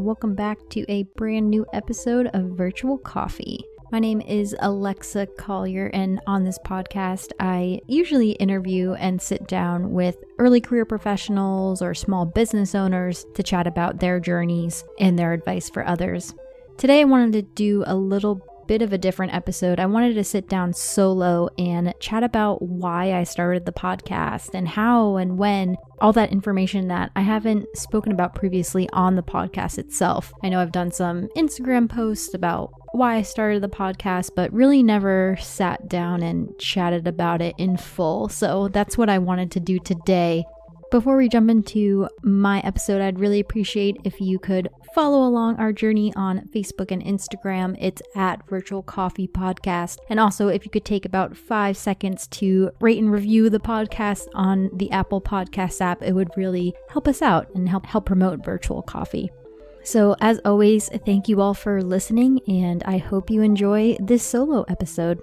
welcome back to a brand new episode of Virtual Coffee. My name is Alexa Collier, and on this podcast, I usually interview and sit down with early career professionals or small business owners to chat about their journeys and their advice for others. Today, I wanted to do a little bit of a different episode. I wanted to sit down solo and chat about why I started the podcast and how and when, all that information that I haven't spoken about previously on the podcast itself. I know I've done some Instagram posts about why I started the podcast, but really never sat down and chatted about it in full. So that's what I wanted to do today. Before we jump into my episode, I'd really appreciate if you could follow along our journey on Facebook and Instagram. It's at Virtual Coffee Podcast. And also, if you could take about 5 seconds to rate and review the podcast on the Apple Podcast app, it would really help us out and help promote Virtual Coffee. So as always, thank you all for listening, and I hope you enjoy this solo episode.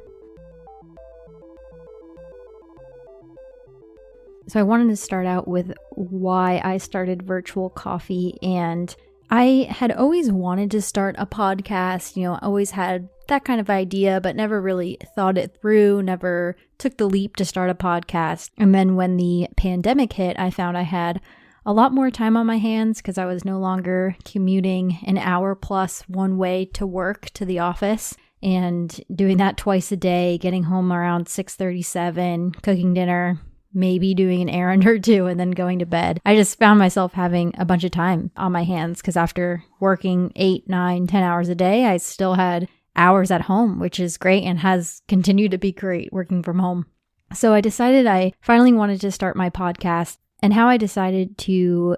So I wanted to start out with why I started Virtual Coffee, and I had always wanted to start a podcast, always had that kind of idea, but never really thought it through, never took the leap to start a podcast. And then when the pandemic hit, I found I had a lot more time on my hands because I was no longer commuting an hour plus one way to work to the office and doing that twice a day, getting home around 6:37, cooking dinner, maybe doing an errand or two, and then going to bed. I just found myself having a bunch of time on my hands because after working 8, 9, 10 hours a day, I still had hours at home, which is great and has continued to be great working from home. So I decided I finally wanted to start my podcast, and how I decided to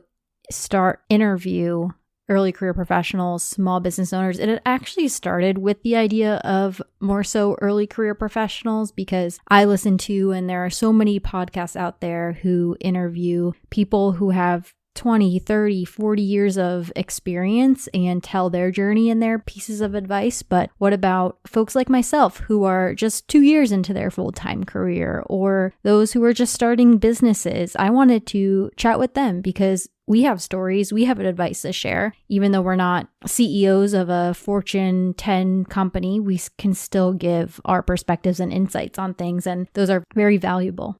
interview early career professionals, small business owners. It had actually started with the idea of more so early career professionals because I listen to, and there are so many podcasts out there who interview people who have 20, 30, 40 years of experience and tell their journey and their pieces of advice. But what about folks like myself who are just 2 years into their full-time career, or those who are just starting businesses? I wanted to chat with them because we have stories, we have advice to share. Even though we're not CEOs of a Fortune 10 company, we can still give our perspectives and insights on things, and those are very valuable.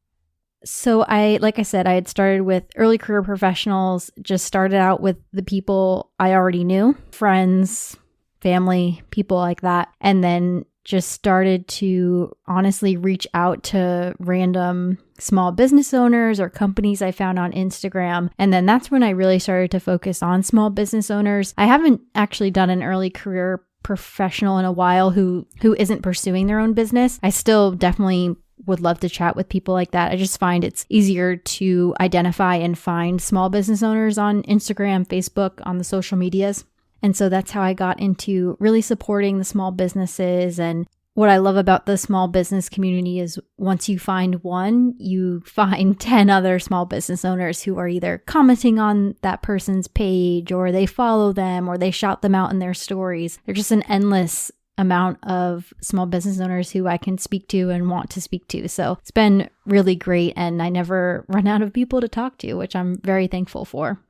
So like I said, I had started with early career professionals, just started out with the people I already knew, friends, family, people like that, and then just started to honestly reach out to random small business owners or companies I found on Instagram. And then that's when I really started to focus on small business owners. I haven't actually done an early career professional in a while who isn't pursuing their own business. I still definitely would love to chat with people like that. I just find it's easier to identify and find small business owners on Instagram, Facebook, on the social medias. And so that's how I got into really supporting the small businesses. And what I love about the small business community is once you find one, you find 10 other small business owners who are either commenting on that person's page, or they follow them, or they shout them out in their stories. There's just an endless amount of small business owners who I can speak to and want to speak to. So it's been really great, and I never run out of people to talk to, which I'm very thankful for.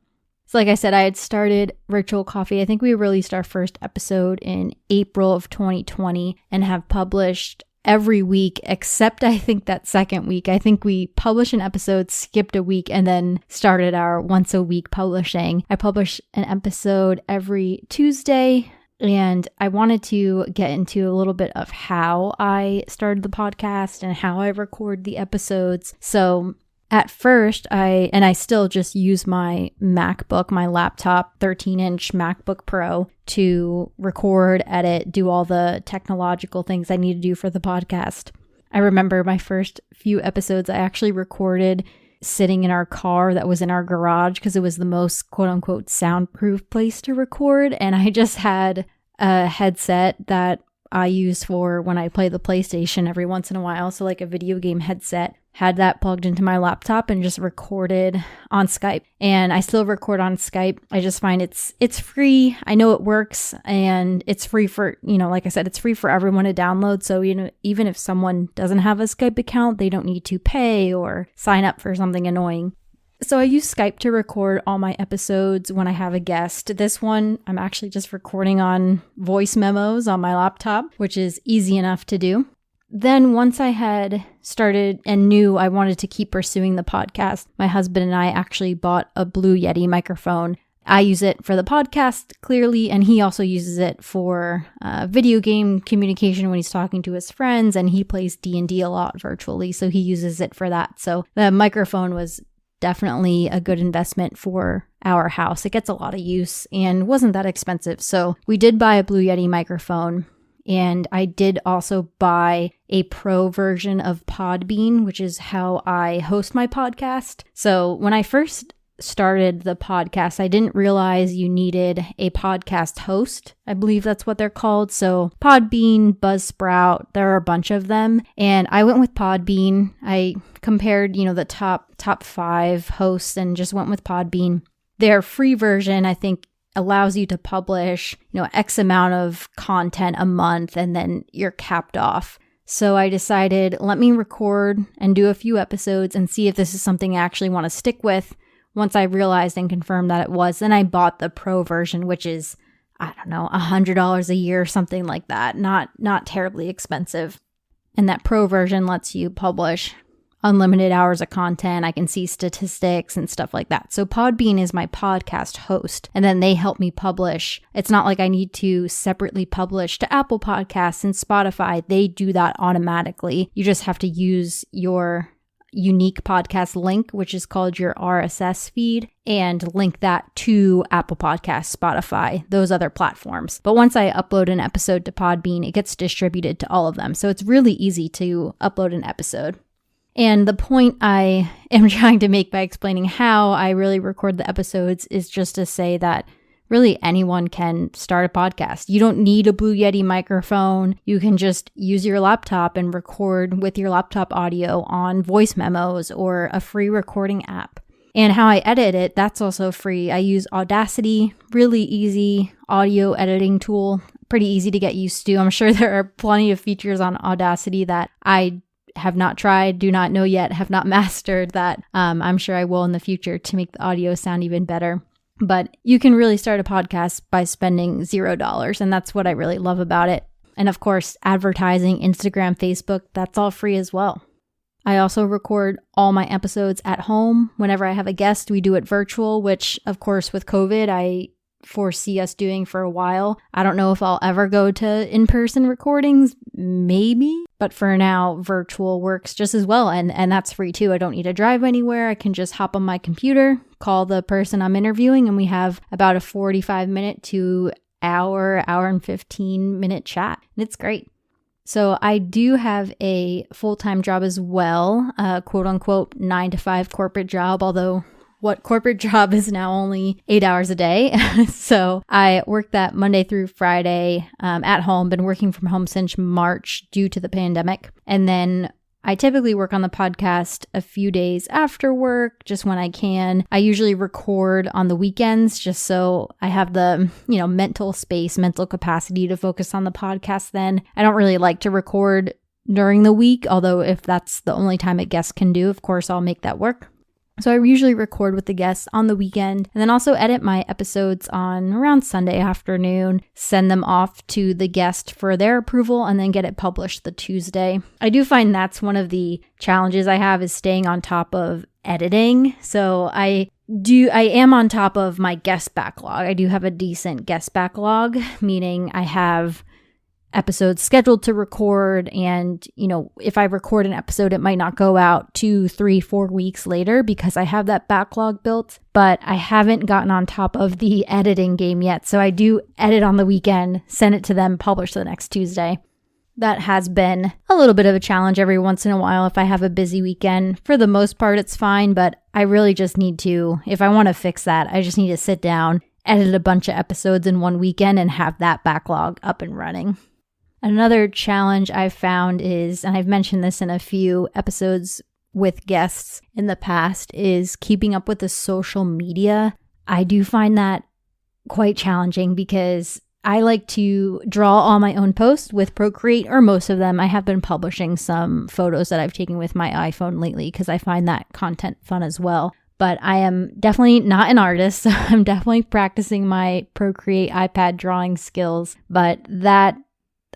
So like I said, I had started Virtual Coffee. I think we released our first episode in April of 2020 and have published every week except I think that second week. I think we published an episode, skipped a week, and then started our once a week publishing. I publish an episode every Tuesday. And I wanted to get into a little bit of how I started the podcast and how I record the episodes. So at first, I still just use my MacBook, my laptop, 13-inch MacBook Pro to record, edit, do all the technological things I need to do for the podcast. I remember my first few episodes I actually recorded sitting in our car that was in our garage because it was the most quote-unquote soundproof place to record. And I just had a headset that I use for when I play the PlayStation every once in a while. So like a video game headset. Had that plugged into my laptop and just recorded on Skype. And I still record on Skype. I just find it's free. I know it works, and it's free for, like I said, it's free for everyone to download. So, even if someone doesn't have a Skype account, they don't need to pay or sign up for something annoying. So I use Skype to record all my episodes when I have a guest. This one, I'm actually just recording on voice memos on my laptop, which is easy enough to do. Then once I had started and knew I wanted to keep pursuing the podcast, my husband and I actually bought a Blue Yeti microphone. I use it for the podcast, clearly, and he also uses it for video game communication when he's talking to his friends, and he plays D&D a lot virtually, so he uses it for that. So the microphone was definitely a good investment for our house. It gets a lot of use and wasn't that expensive. So we did buy a Blue Yeti microphone, and I did also buy a pro version of Podbean, which is how I host my podcast. So when I first started the podcast, I didn't realize you needed a podcast host. I believe that's what they're called. So Podbean, Buzzsprout, there are a bunch of them. And I went with Podbean. I compared, the top 5 hosts and just went with Podbean. Their free version, I think, allows you to publish, X amount of content a month, and then you're capped off. So I decided, let me record and do a few episodes and see if this is something I actually want to stick with. Once I realized and confirmed that it was, then I bought the pro version, which is, $100 a year or something like that. Not terribly expensive. And that pro version lets you publish unlimited hours of content. I can see statistics and stuff like that. So Podbean is my podcast host, and then they help me publish. It's not like I need to separately publish to Apple Podcasts and Spotify. They do that automatically. You just have to use your unique podcast link, which is called your RSS feed, and link that to Apple Podcasts, Spotify, those other platforms. But once I upload an episode to Podbean, it gets distributed to all of them. So it's really easy to upload an episode. And the point I am trying to make by explaining how I really record the episodes is just to say that really anyone can start a podcast. You don't need a Blue Yeti microphone. You can just use your laptop and record with your laptop audio on voice memos or a free recording app. And how I edit it, that's also free. I use Audacity, really easy audio editing tool, pretty easy to get used to. I'm sure there are plenty of features on Audacity that I have not tried, do not know yet, have not mastered that. I'm sure I will in the future to make the audio sound even better. But you can really start a podcast by spending $0, and that's what I really love about it. And of course, advertising, Instagram, Facebook, that's all free as well. I also record all my episodes at home. Whenever I have a guest, we do it virtual, which of course with COVID, I foresee us doing for a while. I don't know if I'll ever go to in-person recordings, maybe, but for now, virtual works just as well, and that's free too. I don't need to drive anywhere. I can just hop on my computer, call the person I'm interviewing, and we have about a 45-minute to hour and 15-minute chat, and it's great. So I do have a full-time job as well, quote-unquote 9-to-5 corporate job, although what corporate job is now only 8 hours a day. So I work that Monday through Friday at home, been working from home since March due to the pandemic. And then I typically work on the podcast a few days after work, just when I can. I usually record on the weekends just so I have the, mental space, mental capacity to focus on the podcast then. I don't really like to record during the week, although if that's the only time a guest can do, of course, I'll make that work. So I usually record with the guests on the weekend and then also edit my episodes on around Sunday afternoon, send them off to the guest for their approval, and then get it published the Tuesday. I do find that's one of the challenges I have is staying on top of editing. So I am on top of my guest backlog. I do have a decent guest backlog, meaning I have episodes scheduled to record, and if I record an episode, it might not go out 2, 3, 4 weeks later because I have that backlog built, but I haven't gotten on top of the editing game yet. So I do edit on the weekend, send it to them, publish the next Tuesday. That has been a little bit of a challenge every once in a while if I have a busy weekend. For the most part, it's fine, but I really just need to, if I want to fix that, I just need to sit down, edit a bunch of episodes in one weekend, and have that backlog up and running. Another challenge I've found is, and I've mentioned this in a few episodes with guests in the past, is keeping up with the social media. I do find that quite challenging because I like to draw all my own posts with Procreate, or most of them. I have been publishing some photos that I've taken with my iPhone lately because I find that content fun as well. but I am definitely not an artist. So I'm definitely practicing my Procreate iPad drawing skills, but that,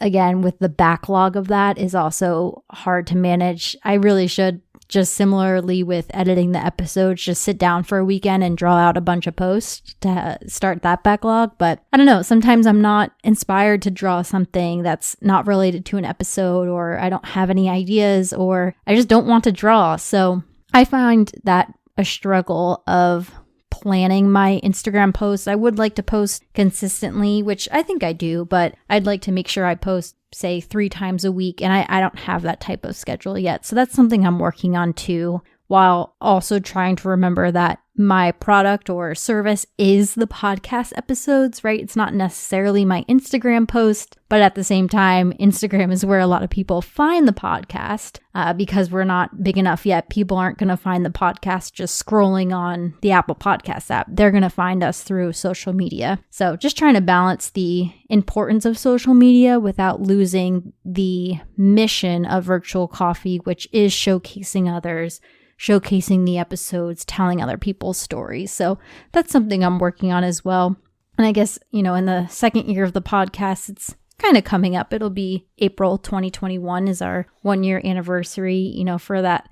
again, with the backlog of that is also hard to manage. I really should, just similarly with editing the episodes, just sit down for a weekend and draw out a bunch of posts to start that backlog. But I don't know, sometimes I'm not inspired to draw something that's not related to an episode, or I don't have any ideas, or I just don't want to draw. So I find that a struggle of planning my Instagram posts. I would like to post consistently, which I think I do, but I'd like to make sure I post, say, 3 times a week, and I don't have that type of schedule yet. So that's something I'm working on too, while also trying to remember that my product or service is the podcast episodes, right? It's not necessarily my Instagram post, but at the same time, Instagram is where a lot of people find the podcast because we're not big enough yet. People aren't going to find the podcast just scrolling on the Apple Podcast app. They're going to find us through social media. So just trying to balance the importance of social media without losing the mission of Virtual Coffee, which is showcasing others, showcasing the episodes, telling other people's stories. So that's something I'm working on as well. And I guess, in the second year of the podcast, it's kind of coming up. It'll be April 2021 is our 1-year anniversary. For that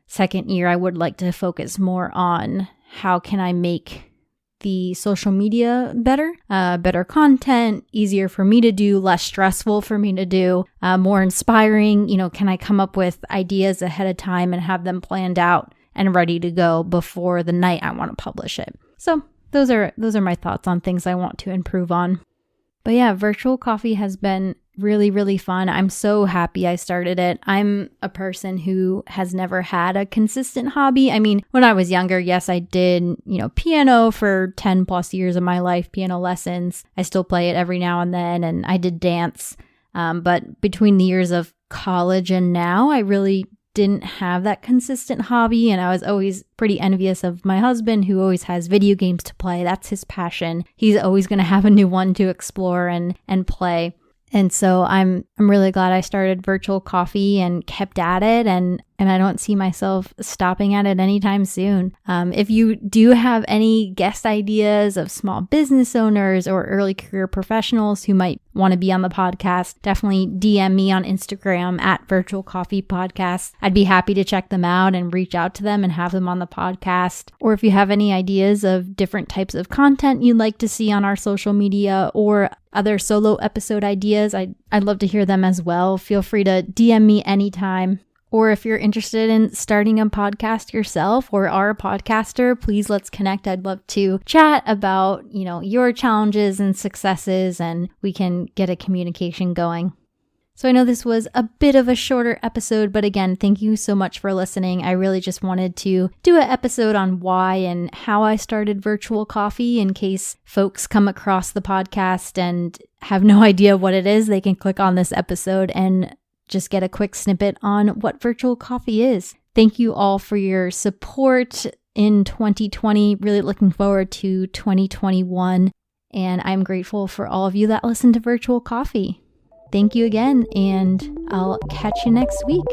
second year, I would like to focus more on how can I make the social media better, better content, easier for me to do, less stressful for me to do, more inspiring. Can I come up with ideas ahead of time and have them planned out and ready to go before the night I want to publish it? So those are my thoughts on things I want to improve on. But yeah, Virtual Coffee has been really, really fun. I'm so happy I started it. I'm a person who has never had a consistent hobby. I mean, when I was younger, yes, I did, piano for 10 plus years of my life, piano lessons. I still play it every now and then, and I did dance. But between the years of college and now, I really didn't have that consistent hobby, and I was always pretty envious of my husband, who always has video games to play. That's his passion. He's always going to have a new one to explore and play. And so I'm really glad I started Virtual Coffee and kept at it, and I don't see myself stopping at it anytime soon. If you do have any guest ideas of small business owners or early career professionals who might want to be on the podcast, definitely DM me on Instagram at Virtual Coffee Podcast. I'd be happy to check them out and reach out to them and have them on the podcast. Or if you have any ideas of different types of content you'd like to see on our social media or other solo episode ideas, I'd love to hear them as well. Feel free to DM me anytime. Or if you're interested in starting a podcast yourself or are a podcaster, please let's connect. I'd love to chat about, your challenges and successes, and we can get a communication going. So I know this was a bit of a shorter episode, but again, thank you so much for listening. I really just wanted to do an episode on why and how I started Virtual Coffee in case folks come across the podcast and have no idea what it is. They can click on this episode and just get a quick snippet on what Virtual Coffee is. Thank you all for your support in 2020. Really looking forward to 2021. And I'm grateful for all of you that listen to Virtual Coffee. Thank you again, and I'll catch you next week.